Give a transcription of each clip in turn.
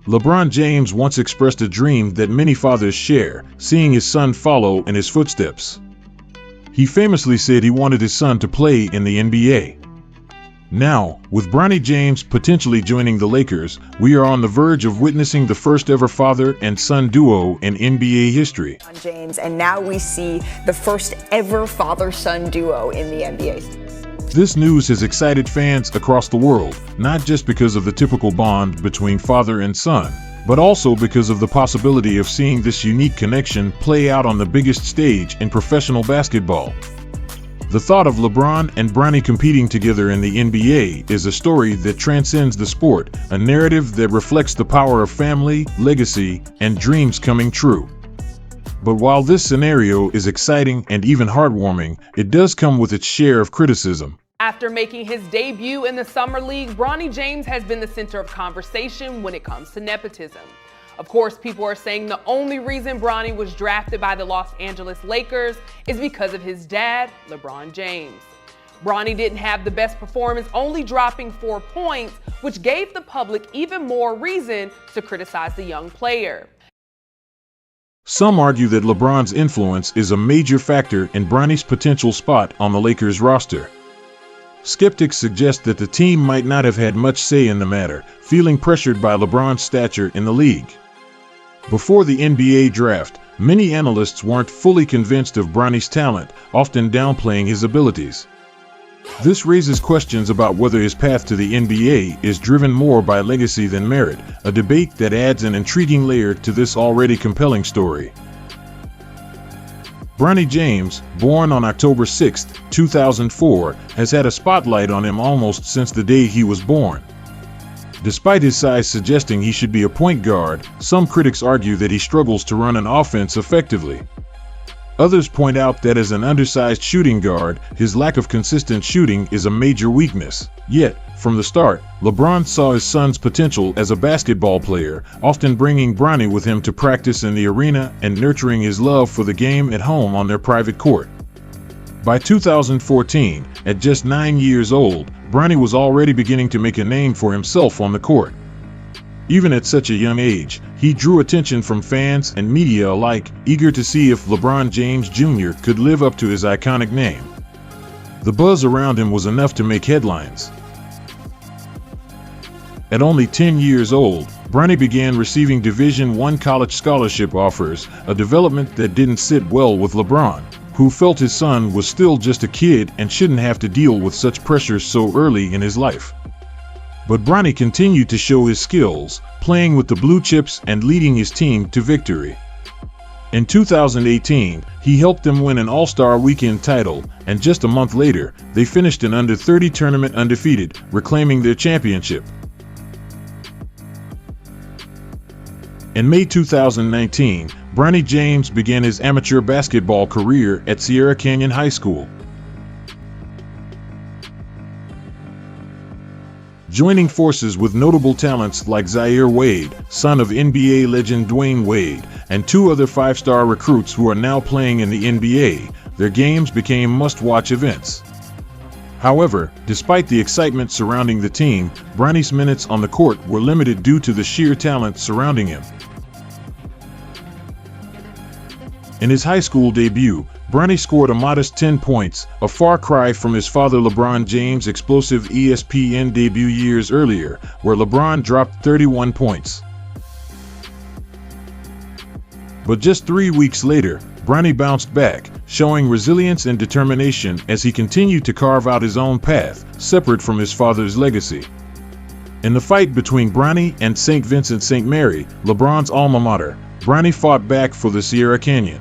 LeBron James once expressed a dream that many fathers share, seeing his son follow in his footsteps. He famously said he wanted his son to play in the NBA. Now, with Bronny James potentially joining the Lakers, we are on the verge of witnessing the first ever father and son duo in NBA history. James, and now we see the first ever father-son duo in the NBA. This news has excited fans across the world, not just because of the typical bond between father and son, but also because of the possibility of seeing this unique connection play out on the biggest stage in professional basketball. The thought of LeBron and Bronny competing together in the NBA is a story that transcends the sport, a narrative that reflects the power of family, legacy, and dreams coming true. But while this scenario is exciting and even heartwarming, it does come with its share of criticism. After making his debut in the Summer League, Bronny James has been the center of conversation when it comes to nepotism. Of course, people are saying the only reason Bronny was drafted by the Los Angeles Lakers is because of his dad, LeBron James. Bronny didn't have the best performance, only dropping 4 points, which gave the public even more reason to criticize the young player. Some argue that LeBron's influence is a major factor in Bronny's potential spot on the Lakers roster. Skeptics suggest that the team might not have had much say in the matter, feeling pressured by LeBron's stature in the league. Before the NBA draft, many analysts weren't fully convinced of Bronny's talent, often downplaying his abilities. This raises questions about whether his path to the NBA is driven more by legacy than merit, a debate that adds an intriguing layer to this already compelling story. Bronny James, born on October 6, 2004, has had a spotlight on him almost since the day he was born. Despite his size suggesting he should be a point guard, some critics argue that he struggles to run an offense effectively. Others point out that as an undersized shooting guard, his lack of consistent shooting is a major weakness. Yet, from the start, LeBron saw his son's potential as a basketball player, often bringing Bronny with him to practice in the arena and nurturing his love for the game at home on their private court. By 2014, at just 9 years old, Bronny was already beginning to make a name for himself on the court. Even at such a young age, he drew attention from fans and media alike, eager to see if LeBron James Jr. could live up to his iconic name. The buzz around him was enough to make headlines. At only 10 years old, Bronny began receiving Division I college scholarship offers, a development that didn't sit well with LeBron, who felt his son was still just a kid and shouldn't have to deal with such pressures so early in his life. But Bronny continued to show his skills, playing with the Blue Chips and leading his team to victory. In 2018, he helped them win an All-Star Weekend title, and just a month later, they finished an under-30 tournament undefeated, reclaiming their championship. In May 2019, Bronny James began his amateur basketball career at Sierra Canyon High School. Joining forces with notable talents like Zaire Wade, son of NBA legend Dwayne Wade, and 2 other 5-star recruits who are now playing in the NBA, their games became must-watch events. However, despite the excitement surrounding the team, Bronny's minutes on the court were limited due to the sheer talent surrounding him. In his high school debut, Bronny scored a modest 10 points, a far cry from his father LeBron James' explosive ESPN debut years earlier, where LeBron dropped 31 points. But just 3 weeks later, Bronny bounced back, showing resilience and determination as he continued to carve out his own path, separate from his father's legacy. In the fight between Bronny and St. Vincent St. Mary, LeBron's alma mater, Bronny fought back for the Sierra Canyon.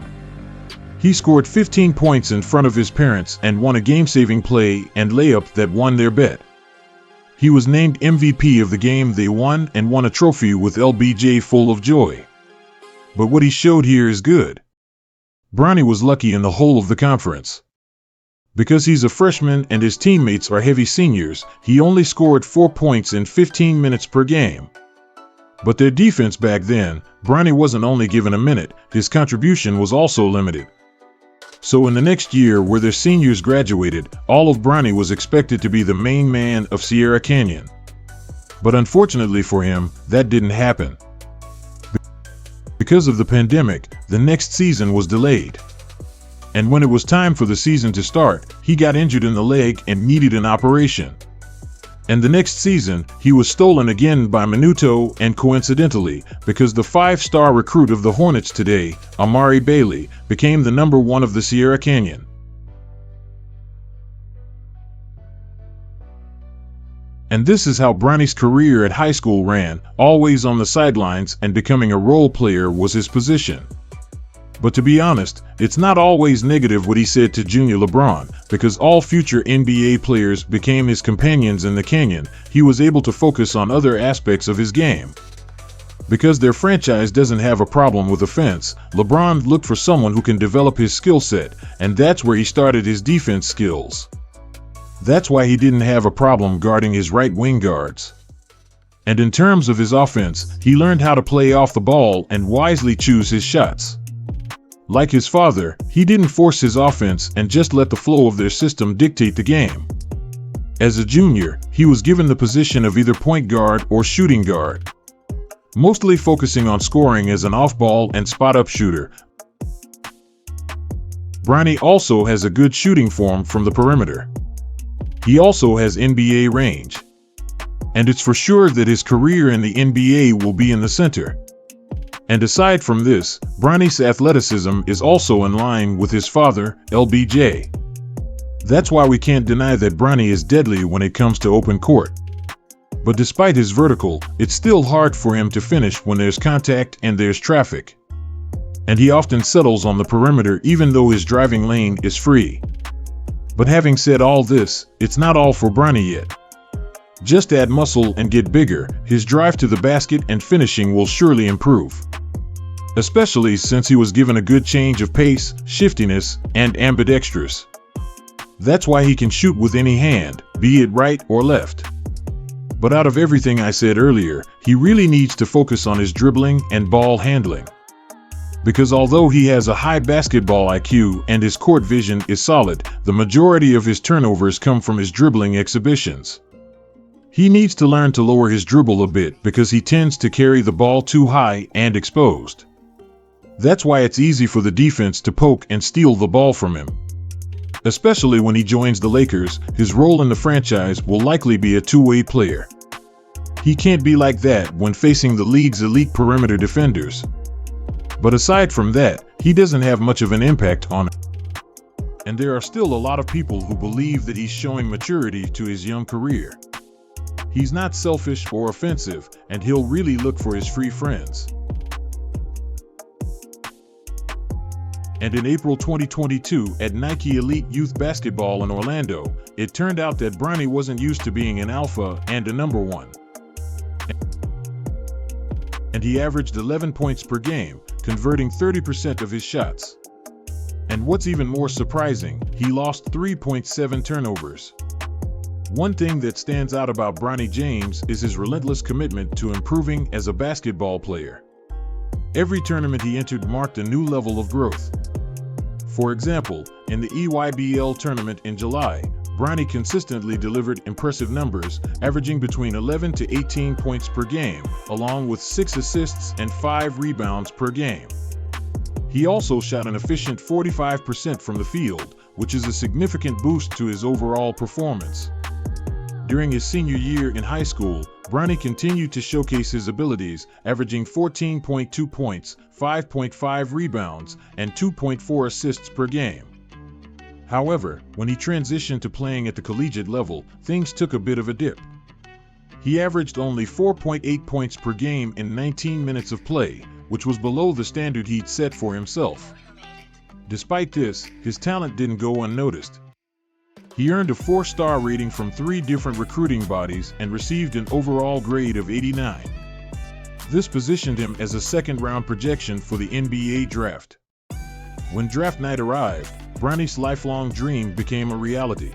He scored 15 points in front of his parents and won a game-saving play and layup that won their bet. He was named MVP of the game they won and won a trophy with LBJ full of joy. But what he showed here is good. Bronny was lucky in the whole of the conference. Because he's a freshman and his teammates are heavy seniors, he only scored 4 points in 15 minutes per game. But their defense back then, Bronny wasn't only given a minute, his contribution was also limited. So in the next year where their seniors graduated, all of Bronny was expected to be the main man of Sierra Canyon. But unfortunately for him, that didn't happen. because of the pandemic, the next season was delayed. And when it was time for the season to start, he got injured in the leg and needed an operation. And the next season, he was stolen again by Minuto, and coincidentally, because the 5-star recruit of the Hornets today, Amari Bailey, became the number 1 of the Sierra Canyon. And this is how Bronny's career at high school ran, always on the sidelines, and becoming a role player was his position. But to be honest, it's not always negative what he said to Junior LeBron, because all future NBA players became his companions in the canyon. He was able to focus on other aspects of his game. Because their franchise doesn't have a problem with offense, LeBron looked for someone who can develop his skill set, and that's where he started his defense skills. That's why he didn't have a problem guarding his right wing guards. And in terms of his offense, he learned how to play off the ball and wisely choose his shots. Like his father, he didn't force his offense and just let the flow of their system dictate the game. As a junior, he was given the position of either point guard or shooting guard, mostly focusing on scoring as an off-ball and spot-up shooter. Bronny also has a good shooting form from the perimeter. He also has NBA range. And it's for sure that his career in the NBA will be in the center. And aside from this, Bronny's athleticism is also in line with his father, LBJ. That's why we can't deny that Bronny is deadly when it comes to open court. But despite his vertical, it's still hard for him to finish when there's contact and there's traffic. And he often settles on the perimeter even though his driving lane is free. But having said all this, it's not all for Bronny yet. Just add muscle and get bigger, his drive to the basket and finishing will surely improve. Especially since he was given a good change of pace, shiftiness, and ambidextrous. That's why he can shoot with any hand, be it right or left. But out of everything I said earlier, he really needs to focus on his dribbling and ball handling. Because although he has a high basketball IQ and his court vision is solid, the majority of his turnovers come from his dribbling exhibitions. He needs to learn to lower his dribble a bit because he tends to carry the ball too high and exposed. That's why it's easy for the defense to poke and steal the ball from him. Especially when he joins the Lakers, his role in the franchise will likely be a two-way player. He can't be like that when facing the league's elite perimeter defenders. But aside from that, he doesn't have much of an impact on it. And there are still a lot of people who believe that he's showing maturity to his young career. He's not selfish or offensive, and he'll really look for his free friends. And in April 2022, at Nike Elite Youth Basketball in Orlando, it turned out that Bronny wasn't used to being an alpha and a number one. And he averaged 11 points per game, converting 30% of his shots. And what's even more surprising, he lost 3.7 turnovers. One thing that stands out about Bronny James is his relentless commitment to improving as a basketball player. Every tournament he entered marked a new level of growth. For example, in the EYBL tournament in July, Bronny consistently delivered impressive numbers, averaging between 11 to 18 points per game, along with 6 assists and 5 rebounds per game. He also shot an efficient 45% from the field, which is a significant boost to his overall performance. During his senior year in high school, Bronny continued to showcase his abilities, averaging 14.2 points, 5.5 rebounds, and 2.4 assists per game. However, when he transitioned to playing at the collegiate level, things took a bit of a dip. He averaged only 4.8 points per game in 19 minutes of play, which was below the standard he'd set for himself. Despite this, his talent didn't go unnoticed. He earned a 4-star rating from 3 different recruiting bodies and received an overall grade of 89. This positioned him as a second-round projection for the NBA draft. When draft night arrived, Bronny's lifelong dream became a reality.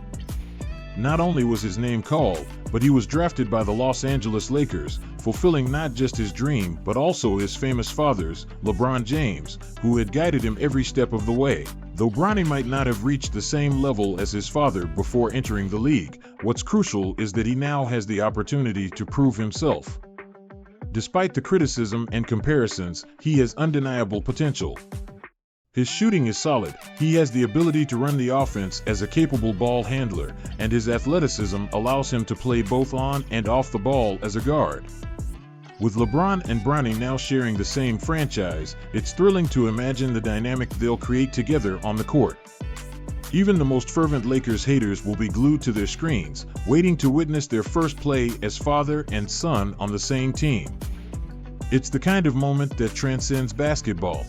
Not only was his name called, but he was drafted by the Los Angeles Lakers, fulfilling not just his dream but also his famous father's, LeBron James, who had guided him every step of the way. Though Bronny might not have reached the same level as his father before entering the league, what's crucial is that he now has the opportunity to prove himself. Despite the criticism and comparisons, he has undeniable potential. His shooting is solid, he has the ability to run the offense as a capable ball handler, and his athleticism allows him to play both on and off the ball as a guard. With LeBron and Bronny now sharing the same franchise, it's thrilling to imagine the dynamic they'll create together on the court. Even the most fervent Lakers haters will be glued to their screens, waiting to witness their first play as father and son on the same team. It's the kind of moment that transcends basketball.